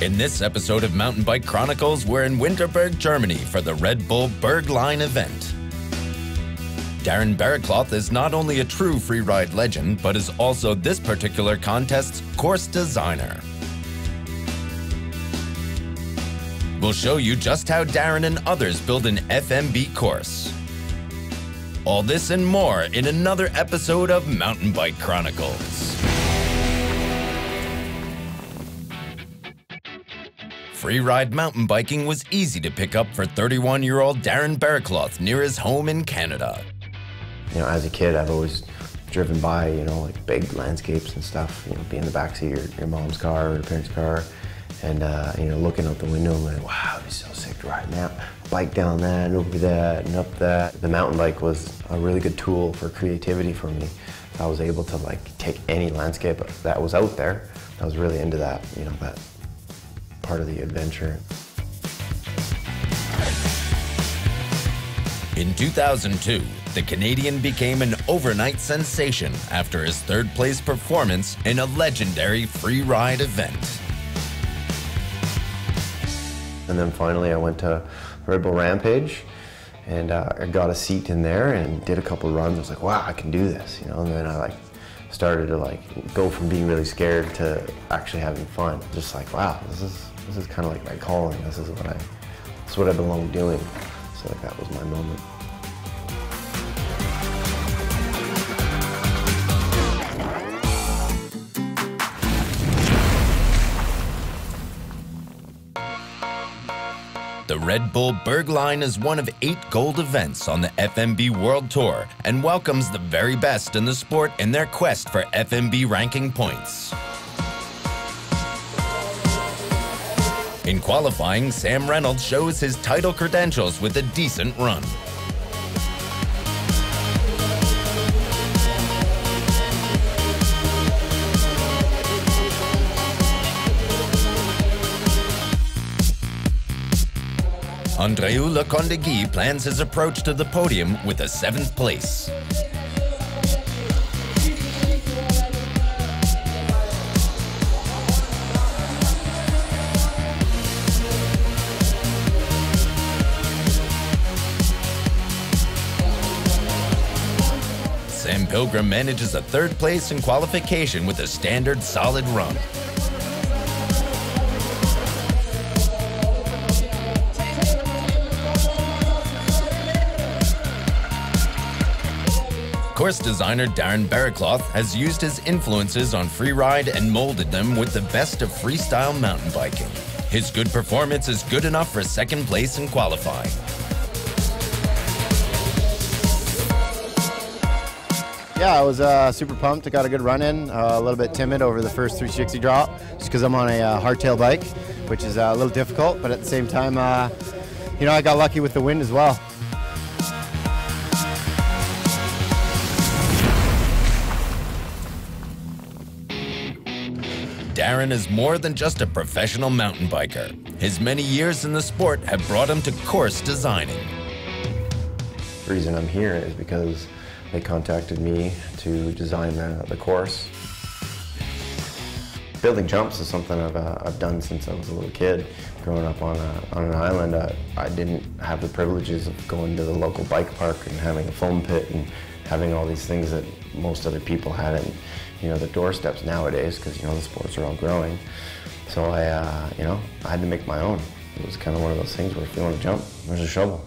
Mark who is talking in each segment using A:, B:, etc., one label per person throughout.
A: In this episode of Mountain Bike Chronicles, we're in Winterberg, Germany for the Red Bull Berg Line event. Darren Berrecloth is not only a true freeride legend, but is also this particular contest's course designer. We'll show you just how Darren and others build an FMB course. All this and more in another episode of Mountain Bike Chronicles. Freeride mountain biking was easy to pick up for 31-year-old Darren Berrecloth near his home in Canada.
B: You know, as a kid, I've always driven by, like big landscapes and stuff, be in the backseat of your mom's car or your parents' car, and, looking out the window and like, wow, it'd be so sick to ride that bike down that and over that and up that. The mountain bike was a really good tool for creativity for me. I was able to take any landscape that was out there. I was really into that, that part of the adventure.
A: In 2002, the Canadian became an overnight sensation after his third-place performance in a legendary freeride event.
B: And then finally I went to Red Bull Rampage, and I got a seat in there and did a couple runs. I was like, wow, I can do this, and then I started to go from being really scared to actually having fun. Just like, wow, this is kind of like my calling. This is what I belong doing. So that was my moment.
A: The Red Bull Berg Line is one of 8 gold events on the FMB World Tour and welcomes the very best in the sport in their quest for FMB ranking points. In qualifying, Sam Reynolds shows his title credentials with a decent run. Andreu Lecondegui plans his approach to the podium with a 7th place. Sam Pilgrim manages a 3rd place in qualification with a standard solid run. Course designer Darren Berrecloth has used his influences on freeride and molded them with the best of freestyle mountain biking. His good performance is good enough for 2nd place in qualifying.
C: Yeah, I was super pumped. I got a good run in, a little bit timid over the first 360 drop, just because I'm on a hardtail bike, which is a little difficult, but at the same time, I got lucky with the wind as well.
A: Darren is more than just a professional mountain biker. His many years in the sport have brought him to course designing.
B: The reason I'm here is because they contacted me to design the course. Building jumps is something I've done since I was a little kid. Growing up on an island, I didn't have the privileges of going to the local bike park and having a foam pit and having all these things that most other people had in, the doorsteps nowadays, because the sports are all growing. So I had to make my own. It was kind of one of those things where if you want to jump, there's a shovel.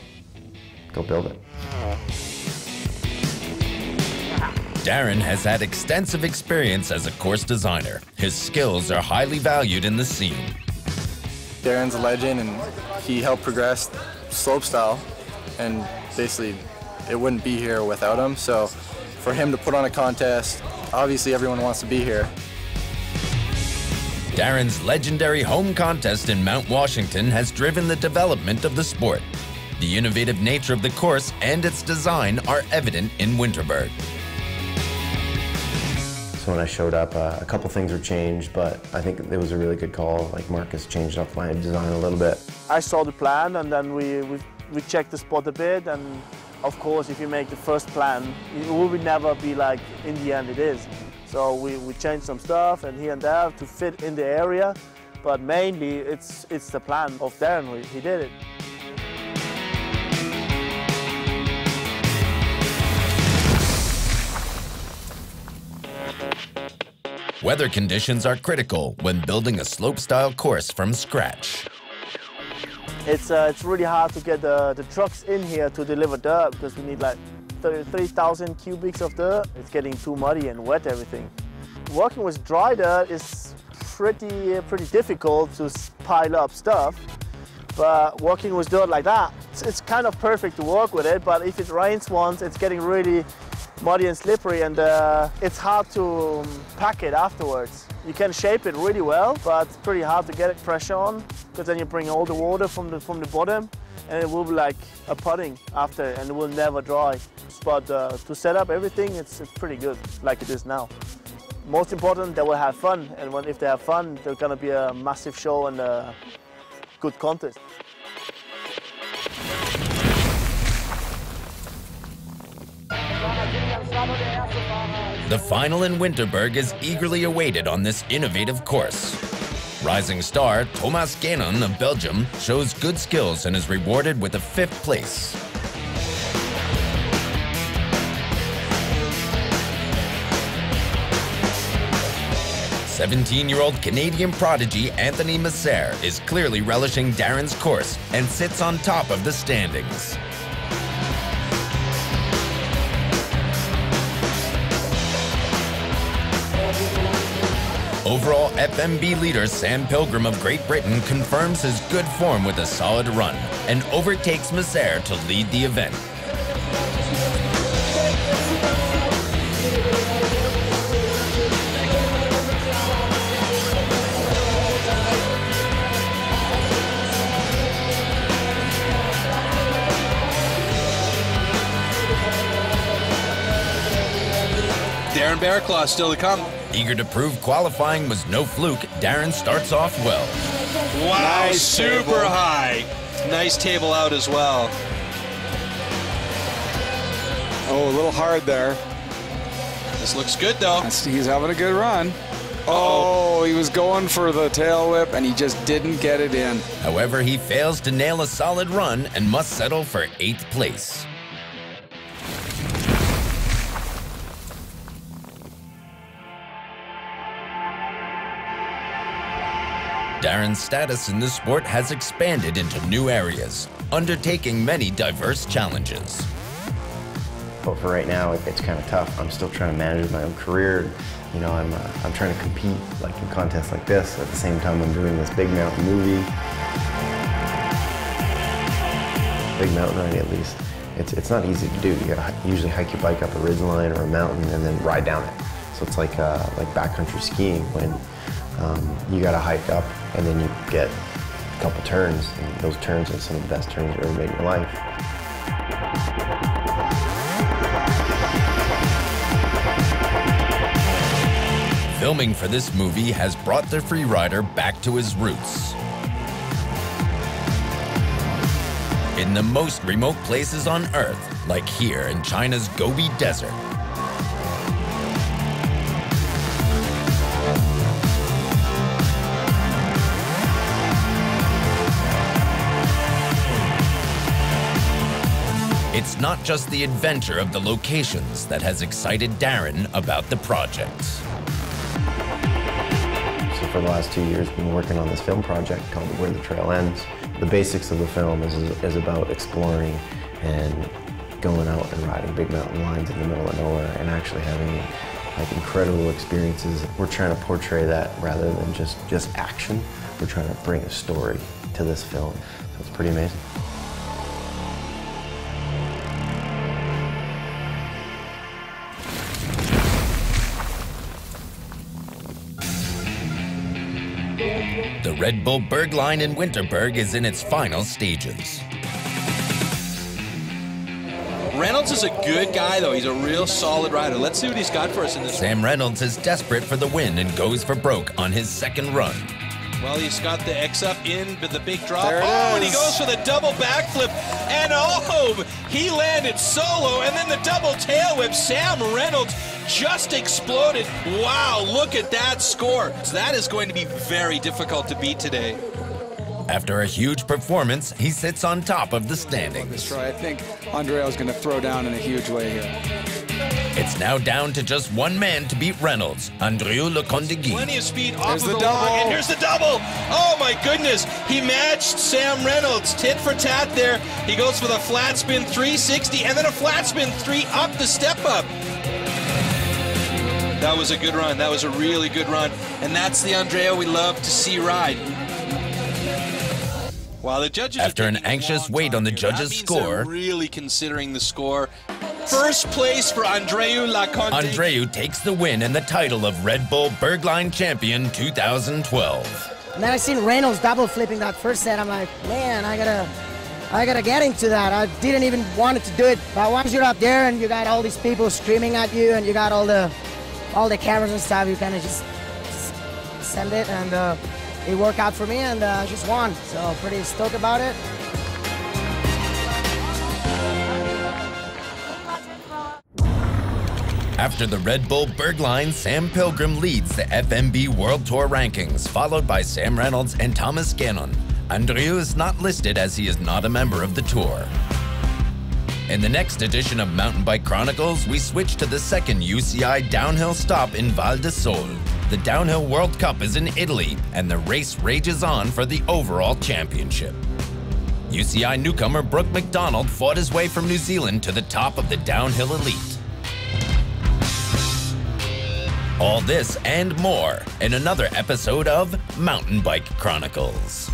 B: Go build it.
A: Darren has had extensive experience as a course designer. His skills are highly valued in the scene.
D: Darren's a legend, and he helped progress slopestyle, and basically it wouldn't be here without him. So for him to put on a contest, obviously everyone wants to be here.
A: Darren's legendary home contest in Mount Washington has driven the development of the sport. The innovative nature of the course and its design are evident in Winterberg.
B: So when I showed up, a couple things were changed, but I think it was a really good call. Marcus changed up my design a little bit.
E: I saw the plan, and then we checked the spot a bit, and of course, if you make the first plan, it will never be like in the end it is. So we changed some stuff and here and there to fit in the area, but mainly it's the plan of Darren. He did it.
A: Weather conditions are critical when building a slope-style course from scratch.
E: It's really hard to get the trucks in here to deliver dirt because we need like 33,000 cubics of dirt. It's getting too muddy and wet, everything. Working with dry dirt is pretty difficult to pile up stuff, but working with dirt like that, it's kind of perfect to work with it, but if it rains once, it's getting really muddy and slippery, and it's hard to pack it afterwards. You can shape it really well, but it's pretty hard to get it pressure on, because then you bring all the water from the bottom, and it will be like a pudding after, and it will never dry. But to set up everything, it's pretty good, like it is now. Most important, they will have fun, and if they have fun, there's gonna be a massive show and a good contest.
A: The final in Winterberg is eagerly awaited on this innovative course. Rising star Thomas Gannon of Belgium shows good skills and is rewarded with a 5th place. 17-year-old Canadian prodigy Anthony Messer is clearly relishing Darren's course and sits on top of the standings. Overall FMB leader Sam Pilgrim of Great Britain confirms his good form with a solid run and overtakes Messer to lead the event.
F: Darren Berrecloth still to come.
A: Eager to prove qualifying was no fluke, Darren starts off well.
F: Wow,
G: Nice
F: super
G: table.
F: high. Nice table out as well.
G: Oh, a little hard there.
F: This looks good though.
G: He's having a good run. Oh, he was going for the tail whip and he just didn't get it in.
A: However, he fails to nail a solid run and must settle for 8th place. Darren's status in the sport has expanded into new areas, undertaking many diverse challenges.
B: But for right now, it's kind of tough. I'm still trying to manage my own career. You know, I'm trying to compete like in contests like this. At the same time, I'm doing this big mountain movie. Big mountain riding, at least. It's not easy to do. You gotta usually hike your bike up a ridge line or a mountain and then ride down it. So it's like backcountry skiing when you gotta hike up and then you get a couple turns, and those turns are some of the best turns you've ever made in your life.
A: Filming for this movie has brought the freerider back to his roots. In the most remote places on Earth, like here in China's Gobi Desert. It's not just the adventure of the locations that has excited Darren about the project.
B: So for the last 2 years, we've been working on this film project called Where the Trail Ends. The basics of the film is about exploring and going out and riding big mountain lines in the middle of nowhere and actually having like incredible experiences. We're trying to portray that rather than just action. We're trying to bring a story to this film. So it's pretty amazing.
A: The Red Bull Berg Line in Winterberg is in its final stages.
F: Reynolds is a good guy though. He's a real solid rider. Let's see what he's got for us in this.
A: Sam Reynolds is desperate for the win and goes for broke on his second run.
F: Well, he's got the X up in the big drop.
G: There it
F: and he
G: is.
F: goes for the double backflip. And oh, he landed solo. And then the double tail whip. Sam Reynolds just exploded. Wow, look at that score. So that is going to be very difficult to beat today.
A: After a huge performance, he sits on top of the standings.
G: I think Andreo's going to throw down in a huge way here.
A: It's now down to just one man to beat Reynolds, Andreu Lecondegui.
F: Plenty of speed off
G: There's
F: of
G: the
F: the
G: double.
F: log, and here's the double. Oh my goodness, he matched Sam Reynolds, tit for tat there. He goes for the flat spin 360, and then a flat spin 3 up the step up. That was a good run, that was a really good run, and that's the Andreu we love to see ride. While the judges
A: After
F: are
A: an
F: taking a
A: anxious
F: long
A: wait
F: time
A: on the
F: here,
A: judges'
F: that means
A: score,
F: they're really considering the score. First place for Andreu Lecondegui.
A: Andreu takes the win and the title of Red Bull Berg Line Champion 2012.
H: And then I seen Reynolds double flipping that first set. I'm like, man, I gotta get into that. I didn't even want to do it. But once you're up there and you got all these people screaming at you and you got all the cameras and stuff, you kind of just send it, and it worked out for me, and I just won. So pretty stoked about it.
A: After the Red Bull Berg Line, Sam Pilgrim leads the FMB World Tour rankings, followed by Sam Reynolds and Thomas Gannon. Andreu is not listed as he is not a member of the tour. In the next edition of Mountain Bike Chronicles, we switch to the second UCI downhill stop in Val di Sole. The Downhill World Cup is in Italy, and the race rages on for the overall championship. UCI newcomer Brooke McDonald fought his way from New Zealand to the top of the downhill elite. All this and more in another episode of Mountain Bike Chronicles.